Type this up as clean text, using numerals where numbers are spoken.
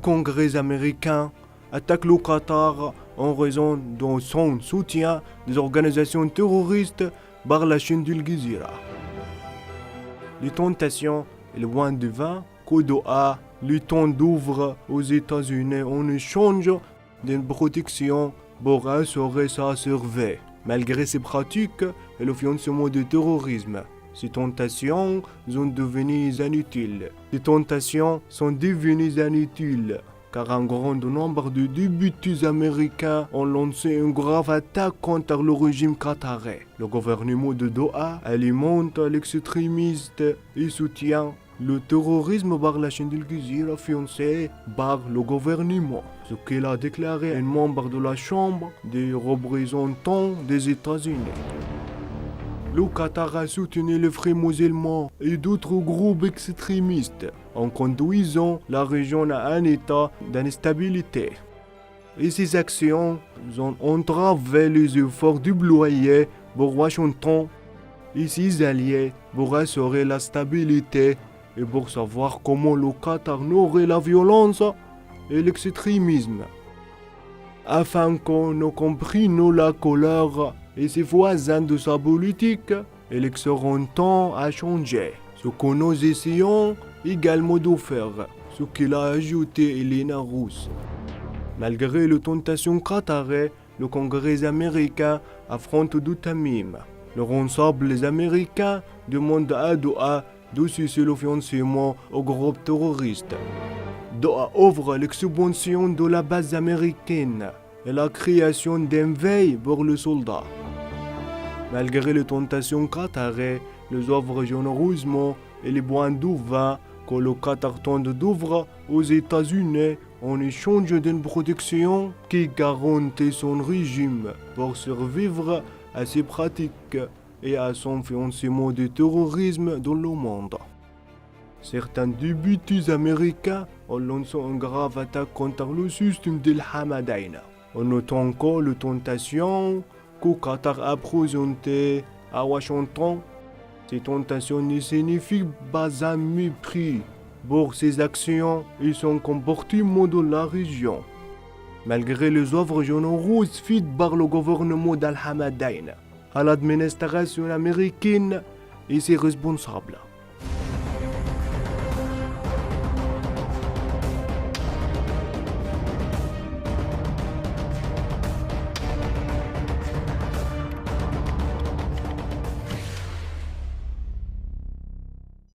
Congrès américain attaque le Qatar en raison de son soutien des organisations terroristes par la chaîne d'Al Jazeera. Les tentations est loin de vain qu'au Doha, le temps d'ouvre aux États-Unis en échange d'une protection pour assurer sa survie. Malgré ces pratiques et le financement du terrorisme, ces tentations sont devenues inutiles. Ces tentations sont devenues inutiles car un grand nombre de députés américains ont lancé une grave attaque contre le régime qatarais. Le gouvernement de Doha alimente l'extrémiste et soutient le terrorisme par la chaîne d'Al Jazeera financée par le gouvernement, ce qu'il a déclaré un membre de la Chambre des représentants des États-Unis. Le Qatar a soutenu les frères musulmans et d'autres groupes extrémistes en conduisant la région à un état d'instabilité. Et ces actions ont entravé les efforts déployés par Washington et ses alliés pour assurer la stabilité et pour savoir comment le Qatar nourrit la violence et l'extrémisme. Afin qu'on ne comprenne la colère et ses voisins de sa politique, il sera temps à changer. Ce que nous essayons également de faire, ce qu'il a ajouté Elena Rousse. Malgré les tentations qatariennes, le Congrès américain affronte Tamim. Les responsables américains demandent à Doha de cesser le financement aux groupes terroristes. Doha ouvre l'expansion de la base américaine et la création d'un veille pour les soldats. Malgré les tentations qatariennes, les œuvres généreusement et les points de vin que le Qatar tente d'ouvrir aux États-Unis en échange d'une protection qui garantit son régime pour survivre à ses pratiques et à son financement du terrorisme dans le monde. Certains députés américains ont lancé une grave attaque contre le système d'Al Hamadain, en notant que les tentations que Qatar a présentées à Washington, ces tentations ne signifient pas un mépris pour ses actions et son comportement dans la région. Malgré les œuvres généreuses faites par le gouvernement d'Al Hamadain à l'administration américaine et ses responsables.